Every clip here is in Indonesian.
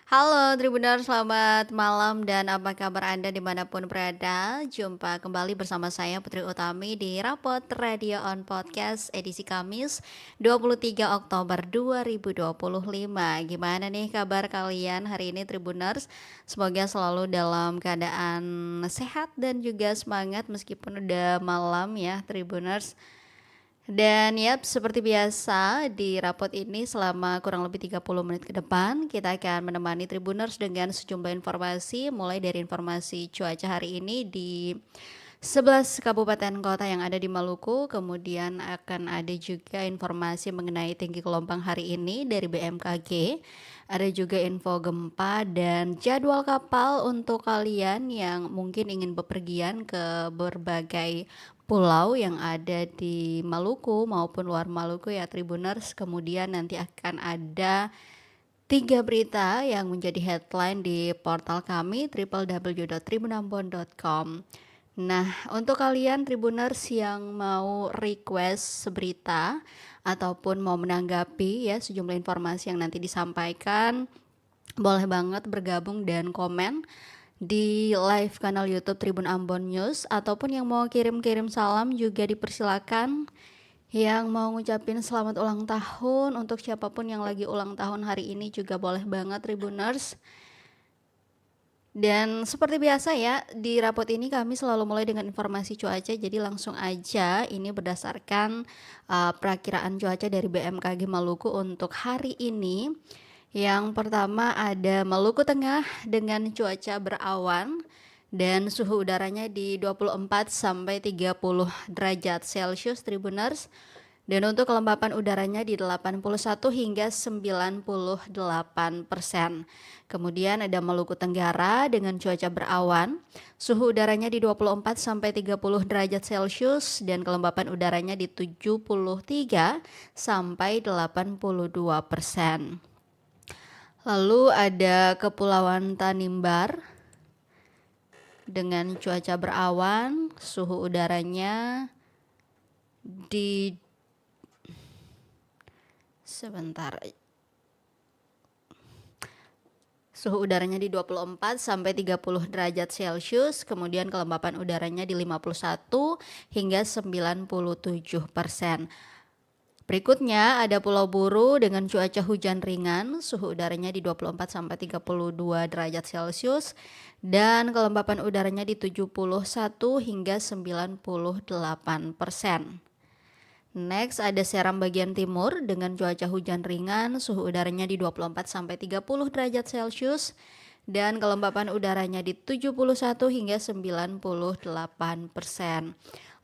Halo Tribuners, selamat malam dan apa kabar Anda dimanapun berada. Jumpa kembali bersama saya Putri Utami di Rapot Radio on Podcast edisi Kamis 23 Oktober 2025. Gimana nih kabar kalian hari ini Tribuners? Semoga selalu dalam keadaan sehat dan juga semangat meskipun udah malam ya Tribuners. Dan yap, seperti biasa di rapot ini selama kurang lebih 30 menit ke depan kita akan menemani Tribuners dengan sejumlah informasi mulai dari informasi cuaca hari ini di 11 kabupaten kota yang ada di Maluku, kemudian akan ada juga informasi mengenai tinggi gelombang hari ini dari BMKG, ada juga info gempa dan jadwal kapal untuk kalian yang mungkin ingin bepergian ke berbagai pulau yang ada di Maluku maupun luar Maluku ya Tribuners. Kemudian nanti akan ada 3 berita yang menjadi headline di portal kami www.tribunambon.com. Nah, untuk kalian Tribuners yang mau request berita ataupun mau menanggapi ya sejumlah informasi yang nanti disampaikan, boleh banget bergabung dan komen di live kanal YouTube Tribun Ambon News, ataupun yang mau kirim-kirim salam juga dipersilakan. Yang mau ngucapin selamat ulang tahun untuk siapapun yang lagi ulang tahun hari ini juga boleh banget Tribuners. Dan seperti biasa ya, di rapot ini kami selalu mulai dengan informasi cuaca, jadi langsung aja ini berdasarkan perakiraan cuaca dari BMKG Maluku untuk hari ini. Yang pertama ada Maluku Tengah dengan cuaca berawan dan suhu udaranya di 24 sampai 30 derajat Celcius Tribuners. Dan untuk kelembapan udaranya di 81 hingga 98%. Kemudian ada Maluku Tenggara dengan cuaca berawan, suhu udaranya di 24 sampai 30 derajat Celcius dan kelembapan udaranya di 73 sampai 82%. Lalu ada Kepulauan Tanimbar dengan cuaca berawan, suhu udaranya di Suhu udaranya di 24 sampai 30 derajat Celcius, kemudian kelembapan udaranya di 51 hingga 97%. Berikutnya ada Pulau Buru dengan cuaca hujan ringan, suhu udaranya di 24 sampai 32 derajat Celcius dan kelembapan udaranya di 71 hingga 98%. Next ada Seram bagian timur dengan cuaca hujan ringan, suhu udaranya di 24 sampai 30 derajat Celcius dan kelembapan udaranya di 71 hingga 98%.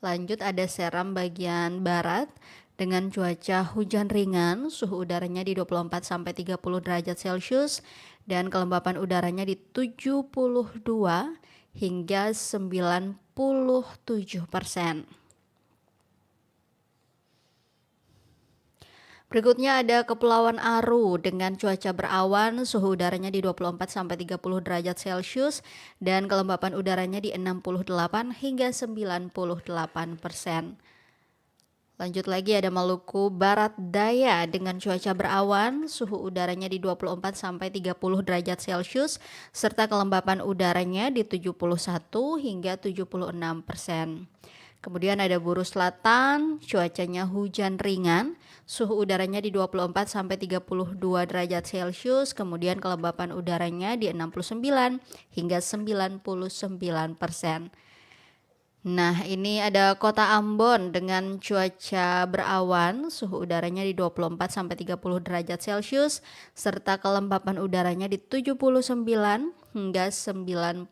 Lanjut ada Seram bagian barat dengan cuaca hujan ringan, suhu udaranya di 24 sampai 30 derajat Celcius dan kelembapan udaranya di 72 hingga 97%. Berikutnya ada Kepulauan Aru dengan cuaca berawan, suhu udaranya di 24 sampai 30 derajat Celcius dan kelembapan udaranya di 68 hingga 98%. Lanjut lagi ada Maluku Barat Daya dengan cuaca berawan, suhu udaranya di 24 sampai 30 derajat Celcius serta kelembapan udaranya di 71 hingga 76%. Kemudian ada Buru Selatan, cuacanya hujan ringan, suhu udaranya di 24 sampai 32 derajat Celcius, kemudian kelembapan udaranya di 69 hingga 99%. Nah, ini ada Kota Ambon dengan cuaca berawan, suhu udaranya di 24 sampai 30 derajat Celcius serta kelembapan udaranya di 79 hingga 97%.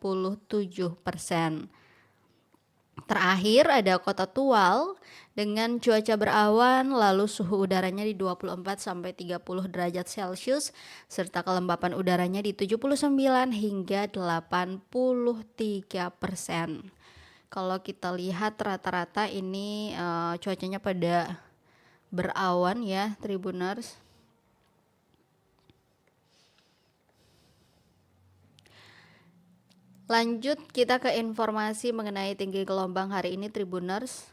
Terakhir ada Kota Tual dengan cuaca berawan lalu suhu udaranya di 24 sampai 30 derajat Celcius serta kelembapan udaranya di 79 hingga 83%. Kalau kita lihat rata-rata ini cuacanya pada berawan ya Tribuners. Lanjut kita ke informasi mengenai tinggi gelombang hari ini Tribuners.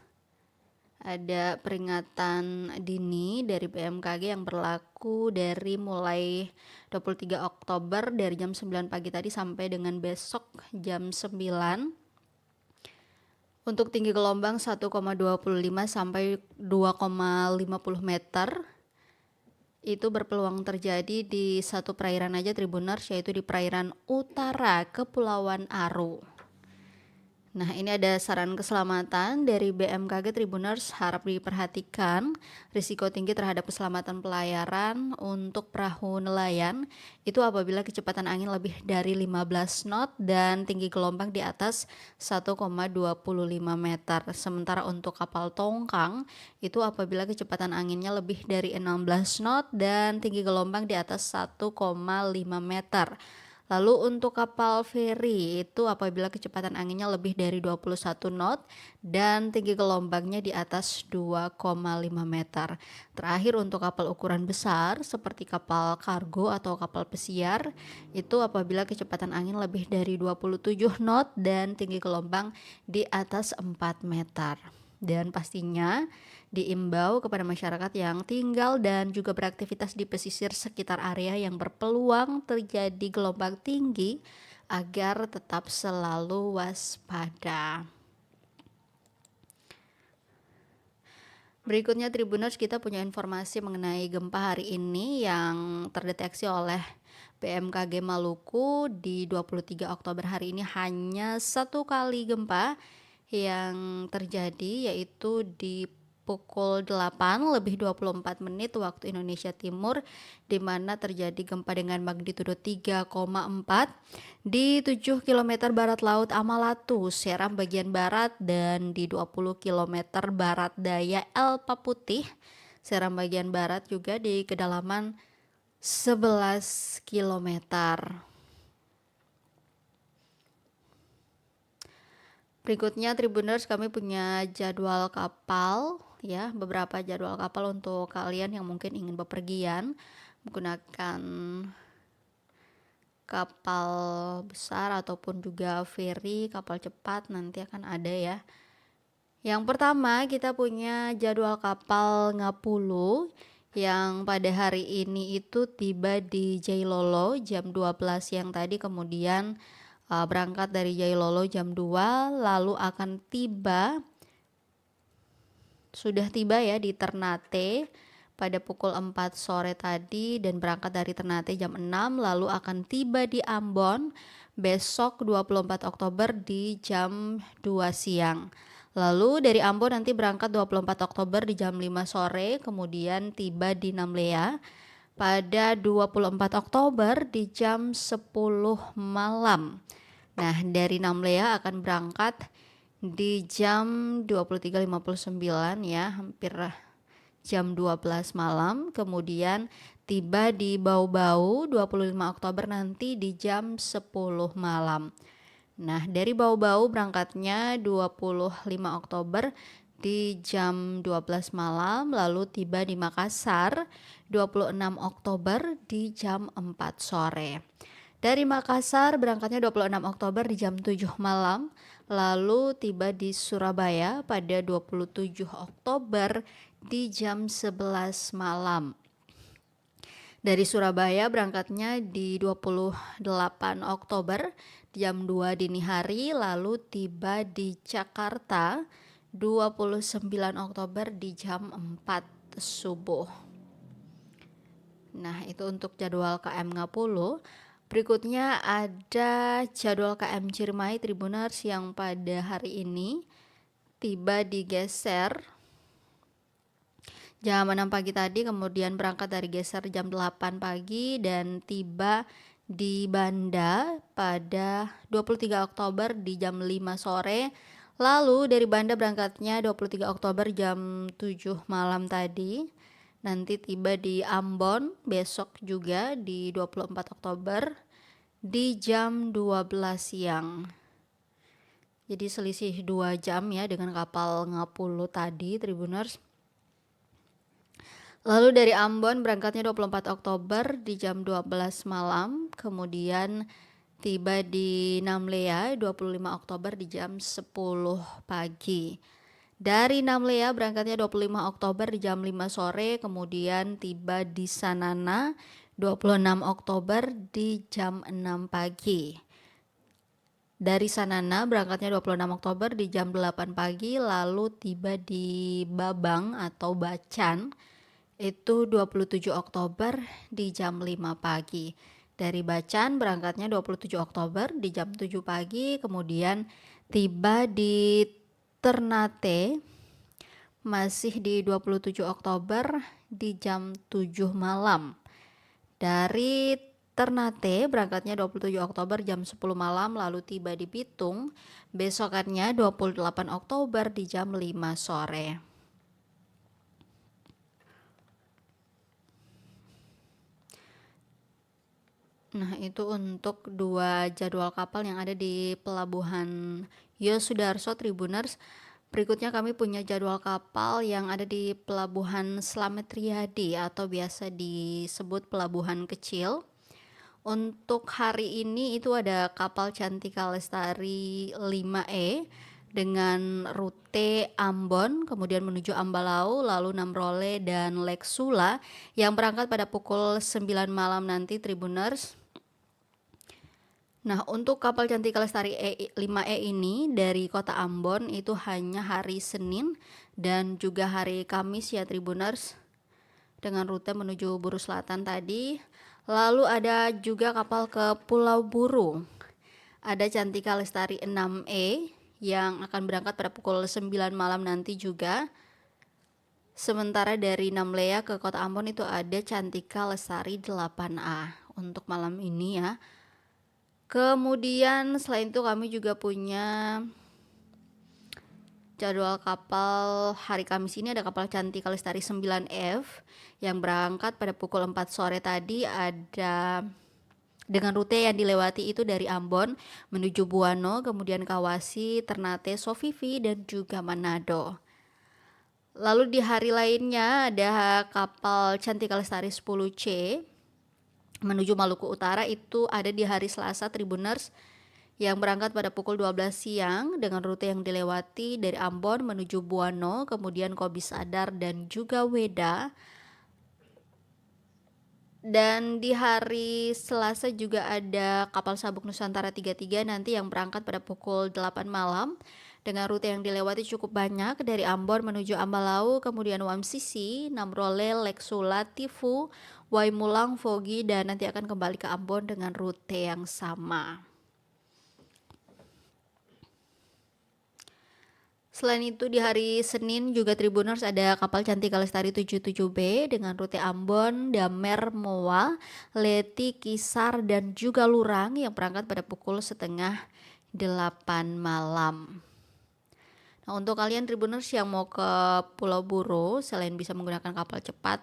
Ada peringatan dini dari BMKG yang berlaku dari mulai 23 Oktober dari jam 9 pagi tadi sampai dengan besok jam 9. Untuk tinggi gelombang 1,25 sampai 2,50 meter. Itu berpeluang terjadi di satu perairan aja Tribuners, yaitu di perairan utara Kepulauan Aru. Nah, ini ada saran keselamatan dari BMKG Tribuners, harap diperhatikan risiko tinggi terhadap keselamatan pelayaran untuk perahu nelayan itu apabila kecepatan angin lebih dari 15 knot dan tinggi gelombang di atas 1,25 meter. Sementara untuk kapal tongkang itu apabila kecepatan anginnya lebih dari 16 knot dan tinggi gelombang di atas 1,5 meter. Lalu untuk kapal feri itu apabila kecepatan anginnya lebih dari 21 knot dan tinggi gelombangnya di atas 2,5 meter. Terakhir untuk kapal ukuran besar seperti kapal kargo atau kapal pesiar itu apabila kecepatan angin lebih dari 27 knot dan tinggi gelombang di atas 4 meter. Dan pastinya diimbau kepada masyarakat yang tinggal dan juga beraktivitas di pesisir sekitar area yang berpeluang terjadi gelombang tinggi agar tetap selalu waspada. Berikutnya Tribuners, kita punya informasi mengenai gempa hari ini yang terdeteksi oleh BMKG Maluku di 23 Oktober hari ini. Hanya satu kali gempa yang terjadi, yaitu di pukul 8:24 waktu Indonesia Timur, di mana terjadi gempa dengan magnitudo 3,4 di 7 km barat laut Amalatu, Seram bagian barat, dan di 20 km barat daya Elpa Putih, Seram bagian barat juga di kedalaman 11 km. Berikutnya Tribuners, kami punya jadwal kapal ya, beberapa jadwal kapal untuk kalian yang mungkin ingin bepergian menggunakan kapal besar ataupun juga feri, kapal cepat, nanti akan ada ya. Yang pertama kita punya jadwal kapal Ngapulu yang pada hari ini itu tiba di Jailolo jam 12 siang tadi, kemudian berangkat dari Jailolo jam 2, lalu akan sudah tiba ya di Ternate pada pukul 4 sore tadi dan berangkat dari Ternate jam 6, lalu akan tiba di Ambon besok 24 Oktober di jam 2 siang. Lalu dari Ambon nanti berangkat 24 Oktober di jam 5 sore, kemudian tiba di Namlea pada 24 Oktober di jam 10 malam. Nah, dari Namlea akan berangkat di jam 23.59 ya, hampir jam 12 malam. Kemudian tiba di Bau-Bau 25 Oktober nanti di jam 10 malam. Nah, dari Bau-Bau berangkatnya 25 Oktober di jam 12 malam, lalu tiba di Makassar 26 Oktober di jam 4 sore. Dari Makassar berangkatnya 26 Oktober di jam 7 malam, lalu tiba di Surabaya pada 27 Oktober di jam 11 malam. Dari Surabaya berangkatnya di 28 Oktober jam 2 dini hari, lalu tiba di Jakarta 29 Oktober di jam 4 subuh. Nah, itu untuk jadwal KM Ngapulu. Berikutnya ada jadwal KM Ciremai Tribuners yang pada hari ini tiba digeser jam 6 pagi tadi, kemudian berangkat dari geser jam 8 pagi dan tiba di Banda pada 23 Oktober di jam 5 sore. Lalu dari Banda berangkatnya 23 Oktober jam 7 malam tadi. Nanti tiba di Ambon besok juga di 24 Oktober di jam 12 siang. Jadi selisih 2 jam ya dengan kapal Ngapulu tadi Tribuners. Lalu dari Ambon berangkatnya 24 Oktober di jam 12 malam, kemudian tiba di Namlea 25 Oktober di jam 10 pagi. Dari Namlea berangkatnya 25 Oktober di jam 5 sore, kemudian tiba di Sanana 26 Oktober di jam 6 pagi. Dari Sanana berangkatnya 26 Oktober di jam 8 pagi, lalu tiba di Babang atau Bacan itu 27 Oktober di jam 5 pagi. Dari Bacan berangkatnya 27 Oktober di jam 7 pagi, kemudian tiba di Ternate masih di 27 Oktober di jam 7 malam. Dari Ternate berangkatnya 27 Oktober jam 10 malam, lalu tiba di Bitung besokannya 28 Oktober di jam 5 sore. Nah, itu untuk dua jadwal kapal yang ada di Pelabuhan Yosudarso Tribuners. Berikutnya kami punya jadwal kapal yang ada di Pelabuhan Slamet Riyadi atau biasa disebut Pelabuhan Kecil. Untuk hari ini itu ada kapal Cantika Lestari 5E dengan rute Ambon, kemudian menuju Ambalau, lalu Namrole dan Leksula yang berangkat pada pukul 9 malam nanti Tribuners. Nah, untuk kapal Cantika Lestari 5E ini dari kota Ambon itu hanya hari Senin dan juga hari Kamis ya Tribuners, dengan rute menuju Buru Selatan tadi. Lalu ada juga kapal ke Pulau Buru. Ada Cantika Lestari 6E yang akan berangkat pada pukul 9 malam nanti juga. Sementara dari Namlea ke kota Ambon itu ada Cantika Lestari 8A untuk malam ini ya. Kemudian selain itu kami juga punya jadwal kapal hari Kamis ini ada kapal Cantika Lestari 9F yang berangkat pada pukul 4 sore tadi, ada dengan rute yang dilewati itu dari Ambon menuju Buano, kemudian Kawasi, Ternate, Sofifi dan juga Manado. Lalu di hari lainnya ada kapal Cantika Lestari 10C menuju Maluku Utara, itu ada di hari Selasa Tribuners yang berangkat pada pukul 12 siang dengan rute yang dilewati dari Ambon menuju Buano, kemudian Kobi Sadar dan juga Weda. Dan di hari Selasa juga ada kapal Sabuk Nusantara 33 nanti yang berangkat pada pukul 8 malam dengan rute yang dilewati cukup banyak dari Ambon menuju Ambalau, kemudian Wamsisi, Namrole, Leksula, Tifu, Waimulang, Fogi, dan nanti akan kembali ke Ambon dengan rute yang sama. Selain itu di hari Senin juga Tribuners ada kapal Cantika Lestari 77B dengan rute Ambon, Damer, Moa, Leti, Kisar dan juga Lurang yang berangkat pada pukul setengah 8 malam. Nah, untuk kalian Tribuners yang mau ke Pulau Buru, selain bisa menggunakan kapal cepat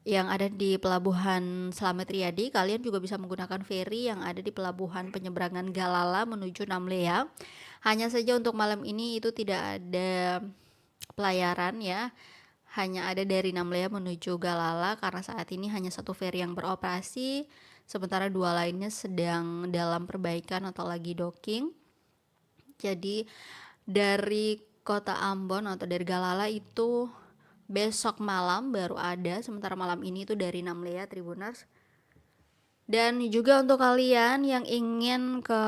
yang ada di Pelabuhan Slamet Riyadi, kalian juga bisa menggunakan feri yang ada di Pelabuhan Penyeberangan Galala menuju Namlea. Hanya saja untuk malam ini itu tidak ada pelayaran ya, hanya ada dari Namlea menuju Galala karena saat ini hanya satu feri yang beroperasi, sementara dua lainnya sedang dalam perbaikan atau lagi docking. Jadi dari kota Ambon atau dari Galala itu besok malam baru ada, sementara malam ini itu dari Namlea Tribuners. Dan juga untuk kalian yang ingin ke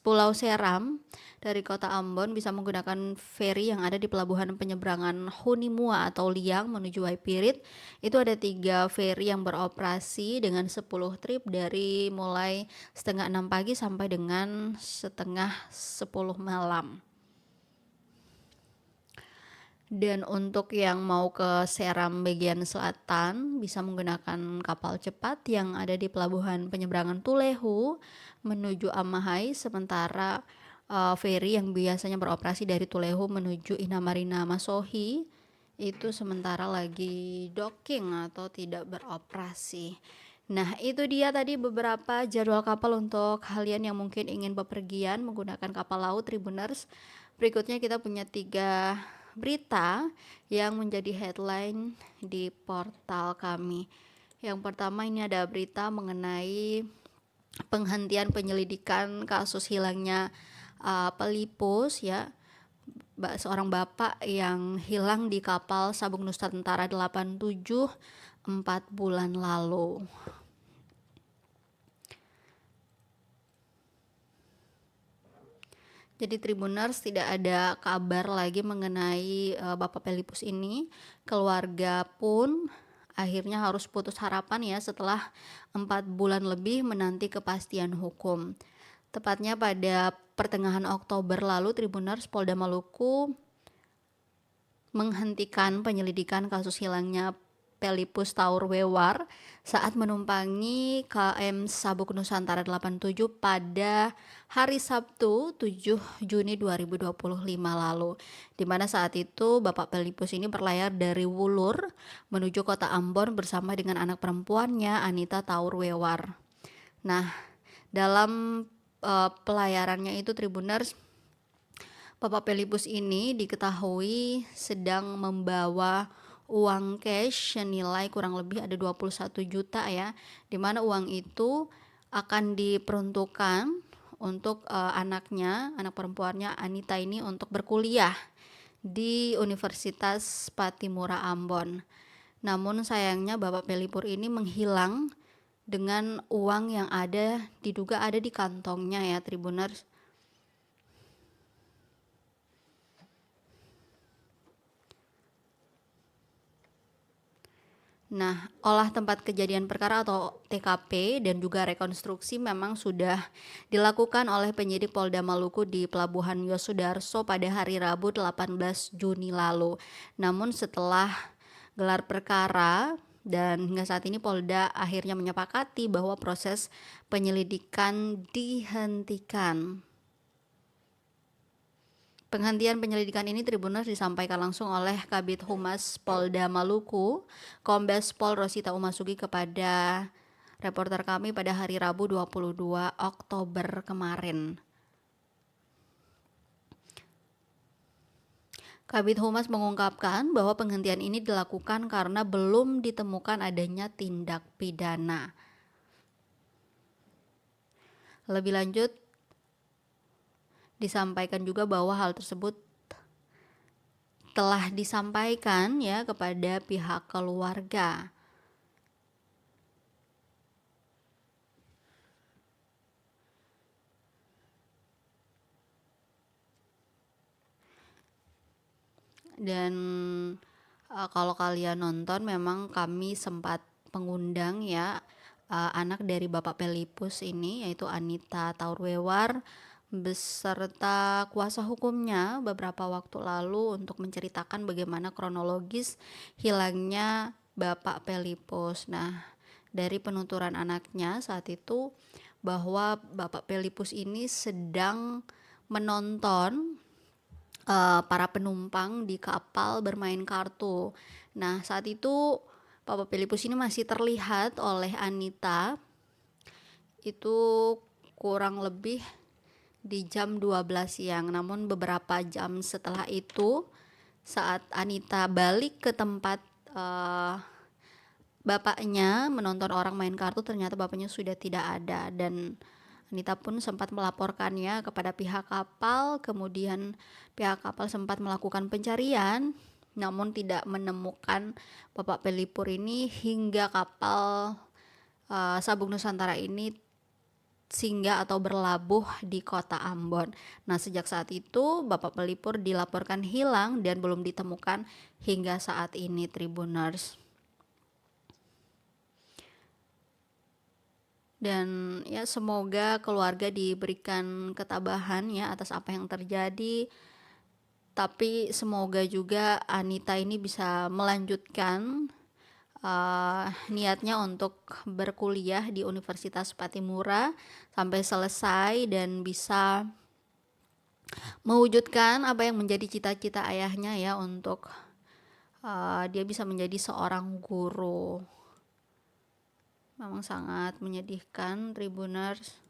Pulau Seram dari kota Ambon bisa menggunakan feri yang ada di Pelabuhan Penyeberangan Hunimua atau Liang menuju Waipirit. Itu ada 3 feri yang beroperasi dengan 10 trip dari mulai setengah 6 pagi sampai dengan setengah 10 malam. Dan untuk yang mau ke Seram bagian selatan bisa menggunakan kapal cepat yang ada di Pelabuhan Penyeberangan Tulehu menuju Amahai, sementara feri yang biasanya beroperasi dari Tulehu menuju Inamarina Masohi itu sementara lagi docking atau tidak beroperasi. Nah, itu dia tadi beberapa jadwal kapal untuk kalian yang mungkin ingin bepergian menggunakan kapal laut Tribuners. Berikutnya kita punya 3 berita yang menjadi headline di portal kami. Yang pertama ini ada berita mengenai penghentian penyelidikan kasus hilangnya pelipus ya. seorang bapak yang hilang di kapal Sabuk Nusantara 87 4 bulan lalu. Jadi Tribuners, tidak ada kabar lagi mengenai Bapak Pelipus ini. Keluarga pun akhirnya harus putus harapan ya setelah 4 bulan lebih menanti kepastian hukum. Tepatnya pada pertengahan Oktober lalu, Tribuners, Polda Maluku menghentikan penyelidikan kasus hilangnya Pelipus Taur Wewar saat menumpangi KM Sabuk Nusantara 87 pada hari Sabtu 7 Juni 2025 lalu, di mana saat itu Bapak Pelipus ini berlayar dari Wulur menuju kota Ambon bersama dengan anak perempuannya Anita Taur Wewar. Nah, dalam pelayarannya itu, Tribuners, Bapak Pelipus ini diketahui sedang membawa uang cash senilai kurang lebih ada 21 juta ya, dimana uang itu akan diperuntukkan untuk anak perempuannya Anita ini untuk berkuliah di Universitas Patimura Ambon. Namun sayangnya Bapak Pelipur ini menghilang dengan uang yang diduga ada di kantongnya ya, Tribuners. Nah, olah tempat kejadian perkara atau TKP dan juga rekonstruksi memang sudah dilakukan oleh penyidik Polda Maluku di Pelabuhan Yosudarso pada hari Rabu 18 Juni lalu. Namun setelah gelar perkara dan hingga saat ini Polda akhirnya menyepakati bahwa proses penyelidikan dihentikan. Penghentian penyelidikan ini, Tribuners, disampaikan langsung oleh Kabid Humas Polda Maluku, Kombes Pol Rosita Umasugi kepada reporter kami pada hari Rabu 22 Oktober kemarin. Kabid Humas mengungkapkan bahwa penghentian ini dilakukan karena belum ditemukan adanya tindak pidana. Lebih lanjut, disampaikan juga bahwa hal tersebut telah disampaikan ya kepada pihak keluarga. Dan kalau kalian nonton, memang kami sempat mengundang ya anak dari Bapak Pelipus ini, yaitu Anita Taur Wewar, beserta kuasa hukumnya beberapa waktu lalu untuk menceritakan bagaimana kronologis hilangnya Bapak Pelipus. Nah, dari penuturan anaknya saat itu bahwa Bapak Pelipus ini sedang menonton para penumpang di kapal bermain kartu. Nah, saat itu Bapak Pelipus ini masih terlihat oleh Anita itu kurang lebih di jam 12 siang. Namun beberapa jam setelah itu, saat Anita balik ke tempat bapaknya menonton orang main kartu, ternyata bapaknya sudah tidak ada, dan Anita pun sempat melaporkannya kepada pihak kapal. Kemudian pihak kapal sempat melakukan pencarian, namun tidak menemukan Bapak Pelipur ini hingga kapal Sabuk Nusantara ini singgah atau berlabuh di kota Ambon. Nah, sejak saat itu Bapak Pelipur dilaporkan hilang dan belum ditemukan hingga saat ini, Tribuners. Dan ya, semoga keluarga diberikan ketabahan ya atas apa yang terjadi. Tapi semoga juga Anita ini bisa melanjutkan niatnya untuk berkuliah di Universitas Patimura sampai selesai dan bisa mewujudkan apa yang menjadi cita-cita ayahnya ya, untuk dia bisa menjadi seorang guru. Memang sangat menyedihkan, Tribuners.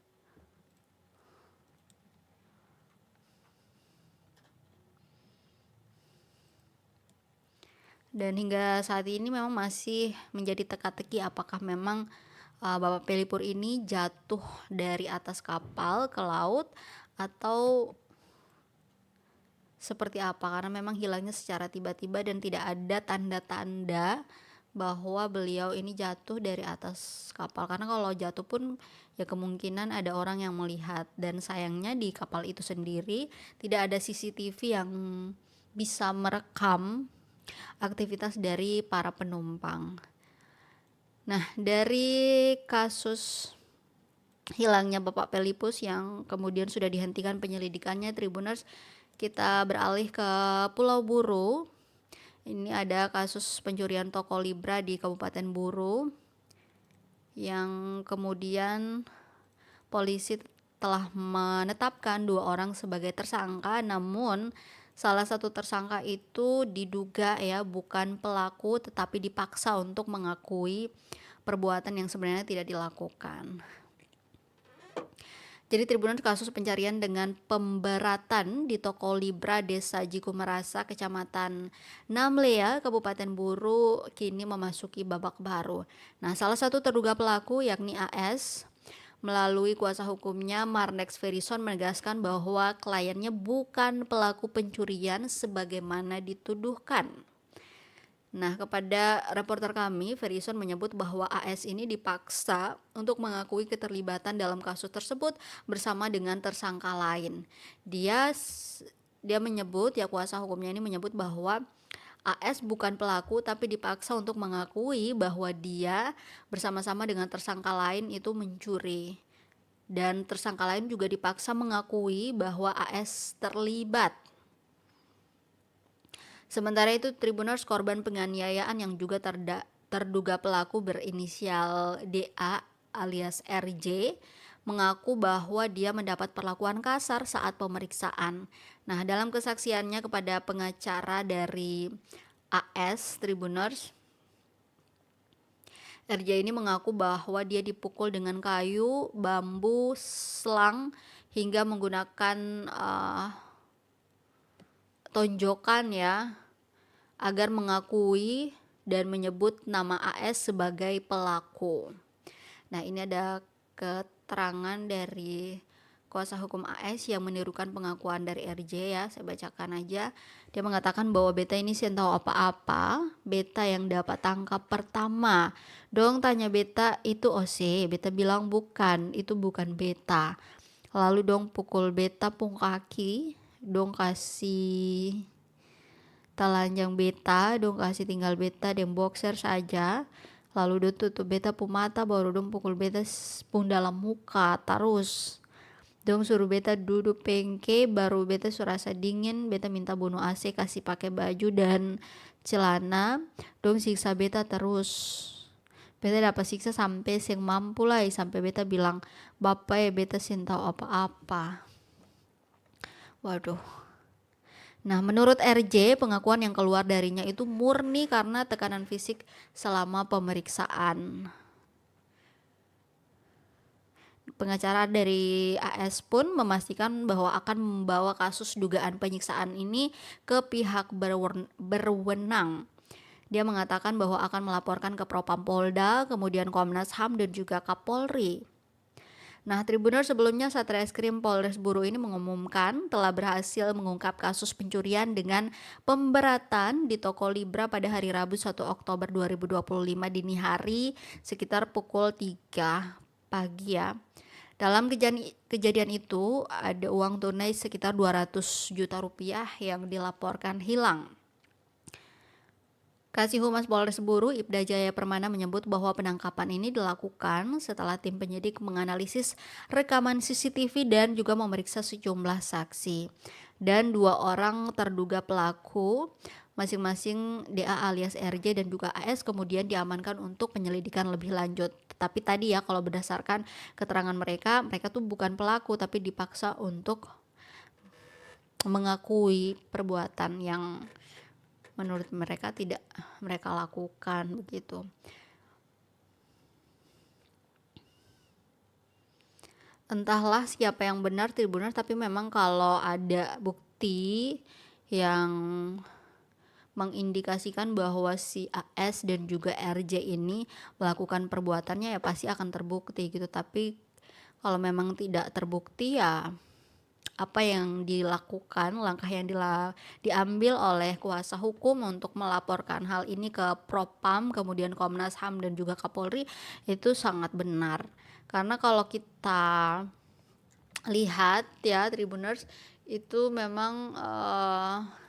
Dan hingga saat ini memang masih menjadi teka-teki apakah memang Bapak Pelipur ini jatuh dari atas kapal ke laut atau seperti apa, karena memang hilangnya secara tiba-tiba dan tidak ada tanda-tanda bahwa beliau ini jatuh dari atas kapal. Karena kalau jatuh pun ya kemungkinan ada orang yang melihat, dan sayangnya di kapal itu sendiri tidak ada CCTV yang bisa merekam aktivitas dari para penumpang. Nah, dari kasus hilangnya Bapak Pelipus yang kemudian sudah dihentikan penyelidikannya, Tribuners, kita beralih ke Pulau Buru. Ini ada kasus pencurian toko Libra di Kabupaten Buru yang kemudian polisi telah menetapkan 2 orang sebagai tersangka, namun salah satu tersangka itu diduga ya bukan pelaku tetapi dipaksa untuk mengakui perbuatan yang sebenarnya tidak dilakukan. Jadi Tribuners, kasus pencarian dengan pemberatan di toko Libra Desa Jikumerasa, Kecamatan Namlea, Kabupaten Buru kini memasuki babak baru. Nah, salah satu terduga pelaku yakni AS melalui kuasa hukumnya Marnex Verison menegaskan bahwa kliennya bukan pelaku pencurian sebagaimana dituduhkan. Nah, kepada reporter kami, Verison menyebut bahwa AS ini dipaksa untuk mengakui keterlibatan dalam kasus tersebut bersama dengan tersangka lain. Dia menyebut, ya kuasa hukumnya ini menyebut bahwa AS bukan pelaku tapi dipaksa untuk mengakui bahwa dia bersama-sama dengan tersangka lain itu mencuri. Dan tersangka lain juga dipaksa mengakui bahwa AS terlibat. Sementara itu, Tribuners, korban penganiayaan yang juga terduga pelaku berinisial DA alias RJ mengaku bahwa dia mendapat perlakuan kasar saat pemeriksaan. Nah, dalam kesaksiannya kepada pengacara dari AS, Tribuners, RJ ini mengaku bahwa dia dipukul dengan kayu, bambu, selang hingga menggunakan tonjokan ya, agar mengakui dan menyebut nama AS sebagai pelaku. Nah, ini ada keterangan dari kuasa hukum AS yang menirukan pengakuan dari RJ ya, saya bacakan aja. Dia mengatakan bahwa beta ini sih tahu apa-apa, beta yang dapat tangkap pertama. Dong tanya beta itu OC, beta bilang bukan, itu bukan beta. Lalu dong pukul beta pung kaki, dong kasih telanjang beta, dong kasih tinggal beta dan boxer saja. Lalu dong tutup beta pung mata, baru dong pukul beta pung dalam muka terus. Dong suruh beta duduk pengke, baru beta surasa dingin, beta minta bunuh AC, kasih pakai baju dan celana, dong siksa beta terus. Beta dapat siksa sampai sing mampu lah, sampai beta bilang, bapak ya beta sin tahu apa-apa. Waduh. Nah, menurut RJ, pengakuan yang keluar darinya itu murni karena tekanan fisik selama pemeriksaan. Pengacara dari AS pun memastikan bahwa akan membawa kasus dugaan penyiksaan ini ke pihak berwenang. Dia mengatakan bahwa akan melaporkan ke Propam Polda, kemudian Komnas HAM dan juga Kapolri. Nah, Tribuners, sebelumnya Satreskrim Polres Buru ini mengumumkan telah berhasil mengungkap kasus pencurian dengan pemberatan di toko Libra pada hari Rabu 1 Oktober 2025 dini hari sekitar pukul 3 pagi ya. Dalam kejadian itu ada uang tunai sekitar 200 juta rupiah yang dilaporkan hilang. Kasih Humas Polres Buru, Ibda Jaya Permana menyebut bahwa penangkapan ini dilakukan setelah tim penyidik menganalisis rekaman CCTV dan juga memeriksa sejumlah saksi. Dan 2 orang terduga pelaku, masing-masing DA alias RJ dan juga AS, kemudian diamankan untuk penyelidikan lebih lanjut. Tapi tadi ya, kalau berdasarkan keterangan mereka tuh bukan pelaku tapi dipaksa untuk mengakui perbuatan yang menurut mereka tidak mereka lakukan begitu. Entahlah siapa yang benar, Tribuners, tapi memang kalau ada bukti yang mengindikasikan bahwa si AS dan juga RJ ini melakukan perbuatannya ya pasti akan terbukti gitu. Tapi kalau memang tidak terbukti ya apa yang dilakukan, langkah yang diambil oleh kuasa hukum untuk melaporkan hal ini ke Propam, kemudian Komnas HAM dan juga Kapolri itu sangat benar. Karena kalau kita lihat ya Tribuners, itu memang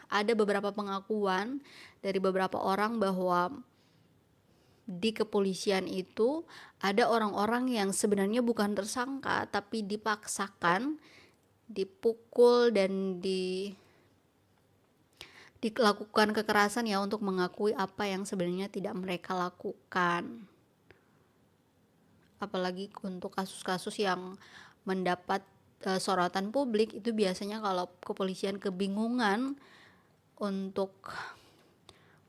ada beberapa pengakuan dari beberapa orang bahwa di kepolisian itu ada orang-orang yang sebenarnya bukan tersangka tapi dipaksakan, dipukul dan dilakukan kekerasan ya untuk mengakui apa yang sebenarnya tidak mereka lakukan. Apalagi untuk kasus-kasus yang mendapat sorotan publik, itu biasanya kalau kepolisian kebingungan untuk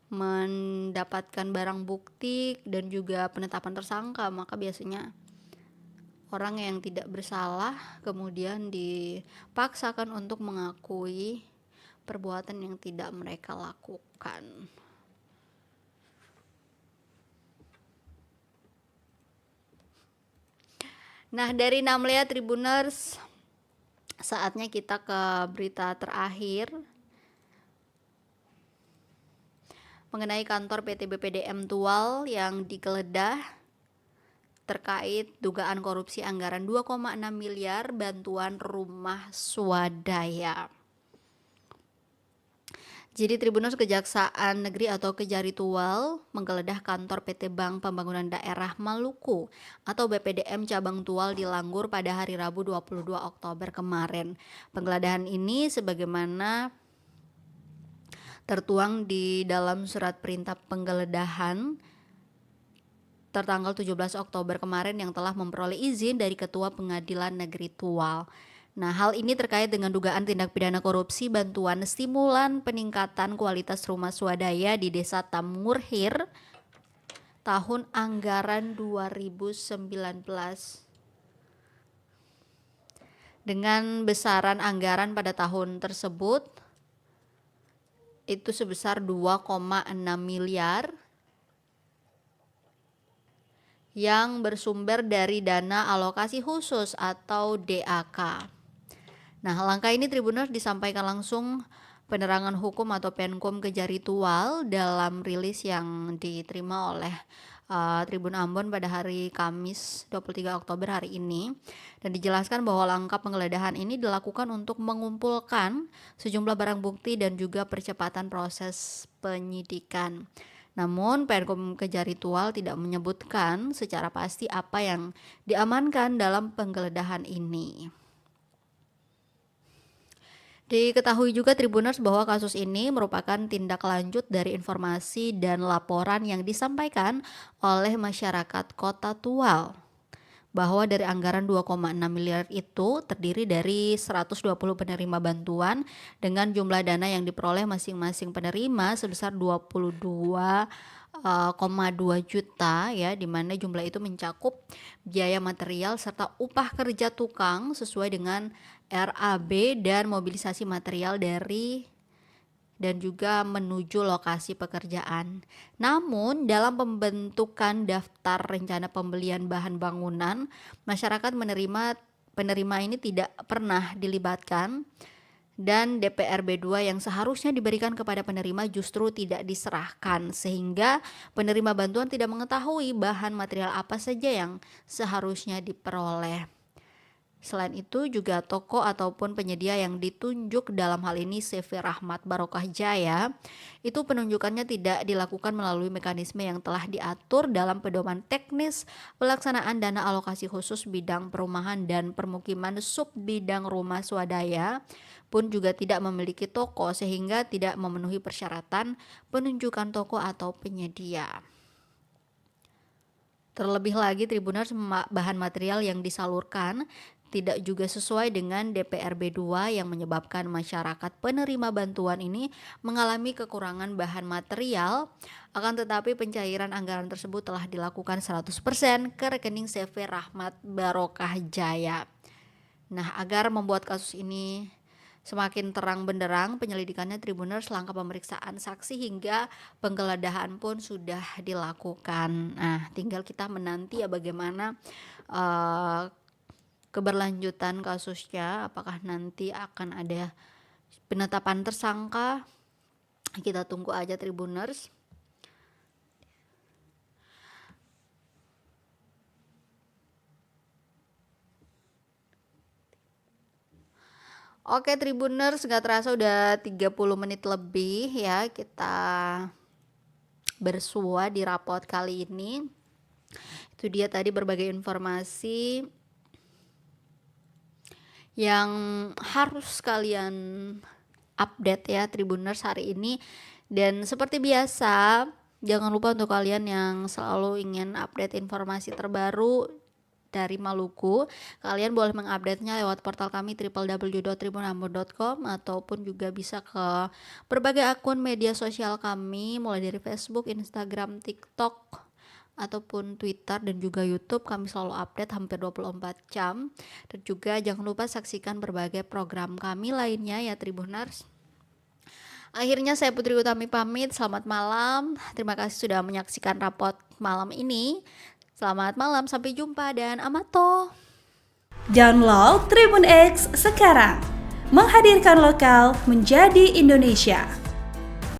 mendapatkan barang bukti dan juga penetapan tersangka, maka biasanya orang yang tidak bersalah kemudian dipaksakan untuk mengakui perbuatan yang tidak mereka lakukan. Nah, dari Namlea Tribuners, saatnya kita ke berita terakhir mengenai kantor PT BPDM Tual yang digeledah terkait dugaan korupsi anggaran 2,6 miliar bantuan rumah swadaya. Jadi Tribuners, Kejaksaan Negeri atau Kejari Tual menggeledah kantor PT Bank Pembangunan Daerah Maluku atau BPDM Cabang Tual di Langgur pada hari Rabu 22 Oktober kemarin. Penggeledahan ini sebagaimana tertuang di dalam surat perintah penggeledahan tertanggal 17 Oktober kemarin yang telah memperoleh izin dari Ketua Pengadilan Negeri Tual. Nah, hal ini terkait dengan dugaan tindak pidana korupsi bantuan stimulan peningkatan kualitas rumah swadaya di Desa Tamurhir tahun anggaran 2019 dengan besaran anggaran pada tahun tersebut itu sebesar 2,6 miliar yang bersumber dari dana alokasi khusus atau DAK. Nah, langkah ini Tribuners disampaikan langsung penerangan hukum atau Penkum Kejari Tual dalam rilis yang diterima oleh Tribun Ambon pada hari Kamis 23 Oktober hari ini, dan dijelaskan bahwa langkah penggeledahan ini dilakukan untuk mengumpulkan sejumlah barang bukti dan juga percepatan proses penyidikan. Namun Penkum Kejari Tual tidak menyebutkan secara pasti apa yang diamankan dalam penggeledahan ini. Diketahui juga Tribuners bahwa kasus ini merupakan tindak lanjut dari informasi dan laporan yang disampaikan oleh masyarakat Kota Tual bahwa dari anggaran 2,6 miliar itu terdiri dari 120 penerima bantuan dengan jumlah dana yang diperoleh masing-masing penerima sebesar 22,2 juta ya, di mana jumlah itu mencakup biaya material serta upah kerja tukang sesuai dengan RAB dan mobilisasi material dari dan juga menuju lokasi pekerjaan. Namun dalam pembentukan daftar rencana pembelian bahan bangunan, masyarakat penerima ini tidak pernah dilibatkan, dan DPRB 2 yang seharusnya diberikan kepada penerima justru tidak diserahkan, sehingga penerima bantuan tidak mengetahui bahan material apa saja yang seharusnya diperoleh. Selain itu juga toko ataupun penyedia yang ditunjuk dalam hal ini CV Rahmat Barokah Jaya itu penunjukannya tidak dilakukan melalui mekanisme yang telah diatur dalam pedoman teknis pelaksanaan dana alokasi khusus bidang perumahan dan permukiman sub bidang rumah swadaya, pun juga tidak memiliki toko sehingga tidak memenuhi persyaratan penunjukan toko atau penyedia. Terlebih lagi Tribuners, bahan material yang disalurkan tidak juga sesuai dengan DPRB 2 yang menyebabkan masyarakat penerima bantuan ini mengalami kekurangan bahan material, akan tetapi pencairan anggaran tersebut telah dilakukan 100% ke rekening CV Rahmat Barokah Jaya. Nah, agar membuat kasus ini semakin terang benderang penyelidikannya Tribuners, langkah pemeriksaan saksi hingga penggeledahan pun sudah dilakukan. Nah, tinggal kita menanti ya bagaimana keberlanjutan kasusnya, apakah nanti akan ada penetapan tersangka. Kita tunggu aja Tribuners. Oke Tribuners, gak terasa udah 30 menit lebih ya kita bersua di rapot kali ini. Itu dia tadi berbagai informasi yang harus kalian update ya Tribuners hari ini. Dan seperti biasa, jangan lupa untuk kalian yang selalu ingin update informasi terbaru dari Maluku, kalian boleh mengupdate-nya lewat portal kami www.tribunambon.com ataupun juga bisa ke berbagai akun media sosial kami mulai dari Facebook, Instagram, TikTok ataupun Twitter dan juga YouTube. Kami selalu update hampir 24 jam. Dan juga jangan lupa saksikan berbagai program kami lainnya ya Tribuners. Akhirnya saya Putri Utami pamit, selamat malam. Terima kasih sudah menyaksikan rapot malam ini. Selamat malam, sampai jumpa dan amato. Download Tribun X sekarang. Menghadirkan lokal menjadi Indonesia.